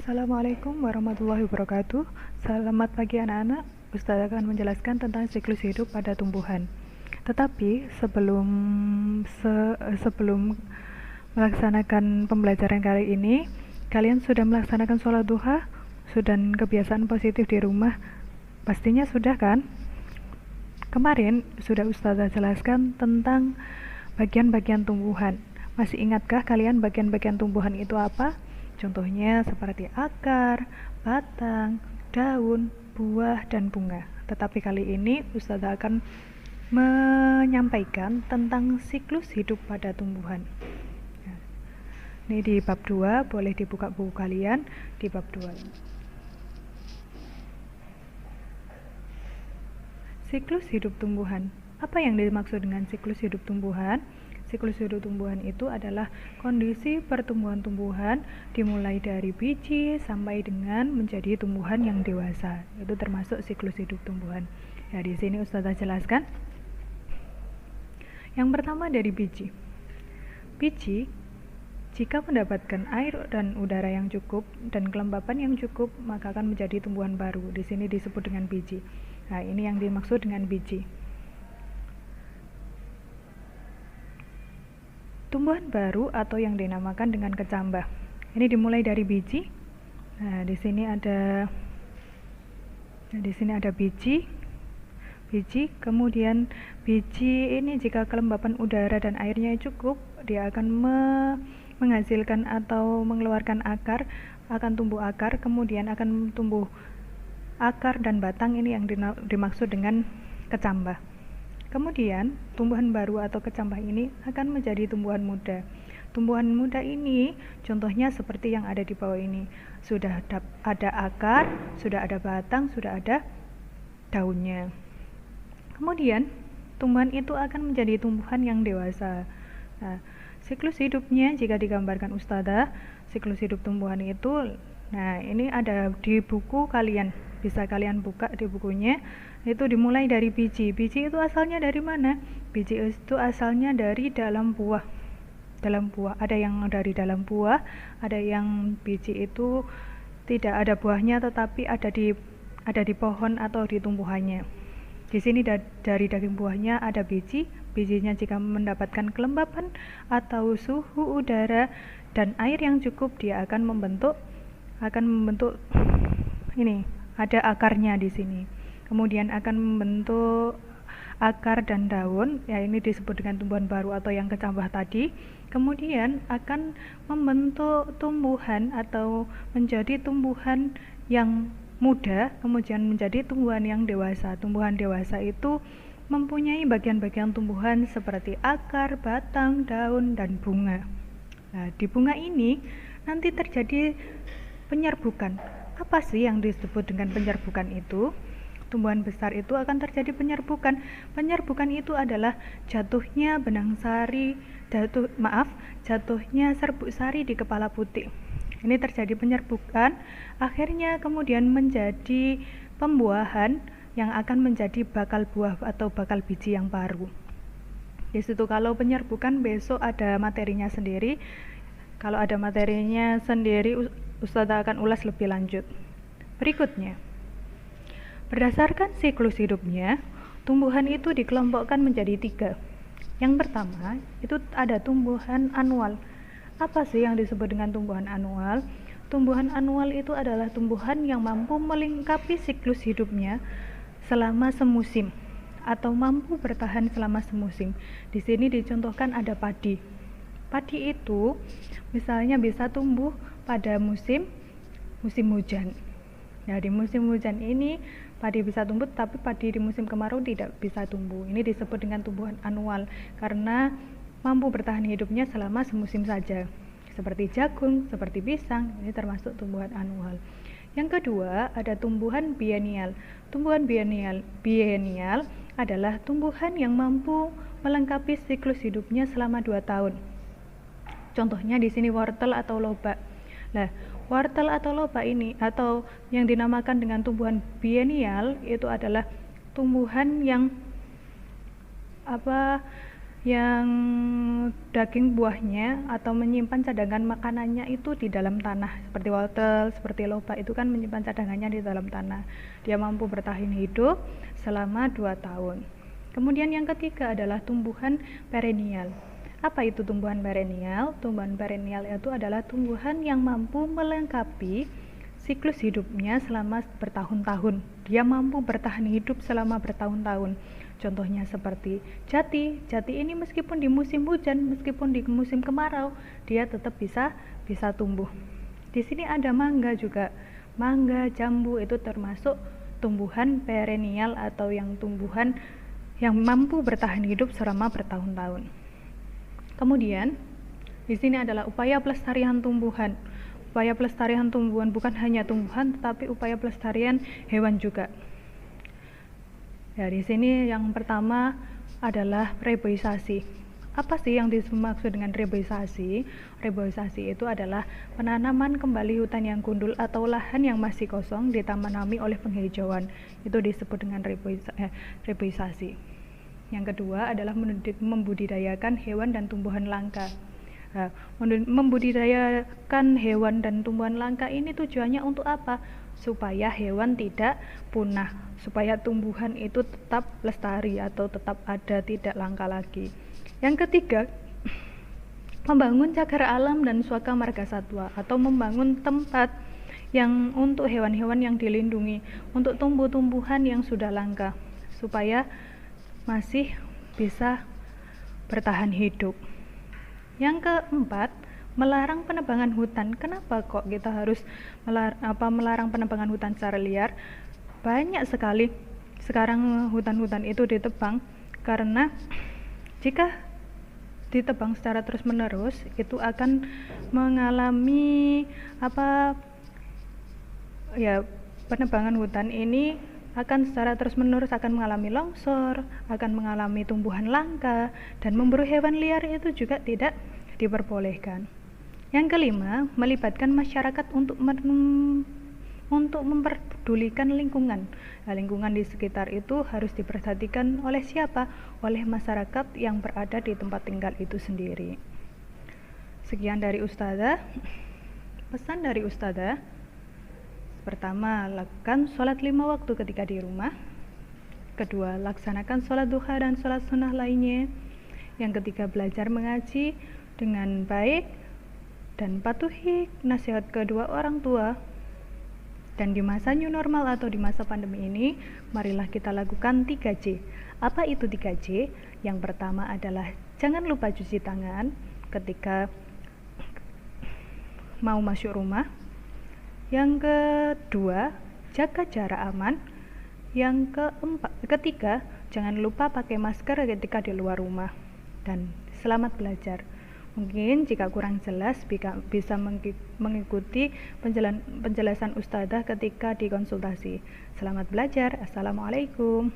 Assalamualaikum warahmatullahi wabarakatuh. Selamat pagi anak-anak. Ustaz akan menjelaskan tentang siklus hidup pada tumbuhan. Tetapi sebelum melaksanakan pembelajaran kali ini, kalian sudah melaksanakan sholat duha dan kebiasaan positif di rumah. Pastinya sudah kan? Kemarin sudah Ustazah jelaskan tentang bagian-bagian tumbuhan. Masih ingatkah kalian bagian-bagian tumbuhan itu apa? Contohnya seperti akar, batang, daun, buah, dan bunga. Tetapi kali ini Ustazah akan menyampaikan tentang siklus hidup pada tumbuhan. Ini di bab 2, boleh dibuka buku kalian di bab 2. Siklus hidup tumbuhan. Apa yang dimaksud dengan siklus hidup tumbuhan? Siklus hidup tumbuhan itu adalah kondisi pertumbuhan tumbuhan dimulai dari biji sampai dengan menjadi tumbuhan yang dewasa. Itu termasuk siklus hidup tumbuhan. Ya, di sini Ustazah jelaskan. Yang pertama dari biji. Biji jika mendapatkan air dan udara yang cukup dan kelembapan yang cukup, maka akan menjadi tumbuhan baru. Di sini disebut dengan biji. Nah, ini yang dimaksud dengan biji. Tumbuhan baru atau yang dinamakan dengan kecambah. Ini dimulai dari biji. Nah, di sini ada biji. Kemudian biji ini jika kelembapan udara dan airnya cukup, dia akan menghasilkan atau mengeluarkan akar, akan tumbuh akar, kemudian akan tumbuh akar dan batang. Ini yang dimaksud dengan kecambah. Kemudian tumbuhan baru atau kecambah ini akan menjadi tumbuhan muda. Tumbuhan muda ini contohnya seperti yang ada di bawah ini. Sudah ada akar, sudah ada batang, sudah ada daunnya. Kemudian tumbuhan itu akan menjadi tumbuhan yang dewasa. Nah, siklus hidupnya jika digambarkan Ustazah, siklus hidup tumbuhan itu, nah ini ada di buku kalian, bisa kalian buka di bukunya. Itu dimulai dari biji. Biji itu asalnya dari mana? Biji itu asalnya dari dalam buah. Ada yang dari dalam buah, ada yang biji itu tidak ada buahnya tetapi ada di pohon atau di tumbuhannya. Di sini dari daging buahnya ada biji. Bijinya jika mendapatkan kelembapan atau suhu udara dan air yang cukup, dia akan membentuk ini, ada akarnya di sini. Kemudian akan membentuk akar dan daun, ya ini disebut dengan tumbuhan baru atau yang kecambah tadi. Kemudian akan membentuk tumbuhan atau menjadi tumbuhan yang muda, kemudian menjadi tumbuhan yang dewasa. Tumbuhan dewasa itu mempunyai bagian-bagian tumbuhan seperti akar, batang, daun, dan bunga. Nah, di bunga ini nanti terjadi penyerbukan. Apa sih yang disebut dengan penyerbukan itu? Tumbuhan besar itu akan terjadi penyerbukan. Penyerbukan itu adalah jatuhnya jatuhnya serbuk sari di kepala putih. Ini terjadi penyerbukan, akhirnya kemudian menjadi pembuahan yang akan menjadi bakal buah atau bakal biji yang baru. Di situ kalau penyerbukan besok ada materinya sendiri. Kalau ada materinya sendiri, Ustazah akan ulas lebih lanjut. Berikutnya, berdasarkan siklus hidupnya, tumbuhan itu dikelompokkan menjadi 3. Yang pertama, itu ada tumbuhan anual. Apa sih yang disebut dengan tumbuhan anual? Tumbuhan anual itu adalah tumbuhan yang mampu melengkapi siklus hidupnya selama semusim atau mampu bertahan selama semusim. Di sini dicontohkan ada padi. Padi itu misalnya bisa tumbuh pada musim hujan. Nah, di musim hujan ini padi bisa tumbuh, tapi padi di musim kemarau tidak bisa tumbuh. Ini disebut dengan tumbuhan anual karena mampu bertahan hidupnya selama semusim saja. Seperti jagung, seperti pisang, ini termasuk tumbuhan anual. Yang kedua, ada tumbuhan biennial. Tumbuhan biennial adalah tumbuhan yang mampu melengkapi siklus hidupnya selama 2 tahun. Contohnya di sini wortel atau lobak. Nah, wortel atau lobak ini atau yang dinamakan dengan tumbuhan biennial itu adalah tumbuhan yang yang daging buahnya atau menyimpan cadangan makanannya itu di dalam tanah, seperti wortel, seperti lobak itu kan menyimpan cadangannya di dalam tanah. Dia mampu bertahan hidup selama 2 tahun. Kemudian yang ketiga adalah tumbuhan perennial. Apa itu tumbuhan perennial? Tumbuhan perennial itu adalah tumbuhan yang mampu melengkapi siklus hidupnya selama bertahun-tahun. Dia mampu bertahan hidup selama bertahun-tahun. Contohnya seperti jati. Jati ini meskipun di musim hujan, meskipun di musim kemarau, dia tetap bisa tumbuh. Di sini ada mangga juga. Mangga, jambu itu termasuk tumbuhan perennial atau yang tumbuhan yang mampu bertahan hidup selama bertahun-tahun. Kemudian di sini adalah upaya pelestarian tumbuhan. Upaya pelestarian tumbuhan bukan hanya tumbuhan, tetapi upaya pelestarian hewan juga. Ya, di sini yang pertama adalah reboisasi. Apa sih yang dimaksud dengan reboisasi? Reboisasi itu adalah penanaman kembali hutan yang gundul atau lahan yang masih kosong ditanami oleh penghijauan. Itu disebut dengan reboisasi. Yang kedua adalah membudidayakan hewan dan tumbuhan langka. Nah, membudidayakan hewan dan tumbuhan langka ini tujuannya untuk apa? Supaya hewan tidak punah, supaya tumbuhan itu tetap lestari atau tetap ada, tidak langka lagi. Yang ketiga, membangun cagar alam dan suaka marga satwa atau membangun tempat yang untuk hewan-hewan yang dilindungi, untuk tumbuh-tumbuhan yang sudah langka, supaya masih bisa bertahan hidup. Yang keempat, melarang penebangan hutan. Kenapa kok kita harus melarang penebangan hutan secara liar? Banyak sekali sekarang hutan-hutan itu ditebang, karena jika ditebang secara terus-menerus itu akan mengalami penebangan hutan ini akan secara terus-menerus akan mengalami longsor, akan mengalami tumbuhan langka, dan memburu hewan liar itu juga tidak diperbolehkan. Yang kelima, melibatkan masyarakat untuk memperdulikan lingkungan. Nah, lingkungan di sekitar itu harus diperhatikan oleh siapa? Oleh masyarakat yang berada di tempat tinggal itu sendiri. Sekian dari Ustazah. Pesan dari Ustazah: pertama, lakukan sholat 5 waktu ketika di rumah. Kedua, laksanakan sholat duha dan sholat sunnah lainnya. Yang ketiga, belajar mengaji dengan baik dan patuhi nasihat kedua orang tua. Dan di masa new normal atau di masa pandemi ini, marilah kita lakukan 3J. Apa itu 3J? Yang pertama adalah jangan lupa cuci tangan ketika mau masuk rumah. Yang kedua, jaga jarak aman. Yang ketiga, jangan lupa pakai masker ketika di luar rumah. Dan selamat belajar. Mungkin jika kurang jelas bisa mengikuti penjelasan Ustazah ketika dikonsultasi. Selamat belajar. Assalamualaikum.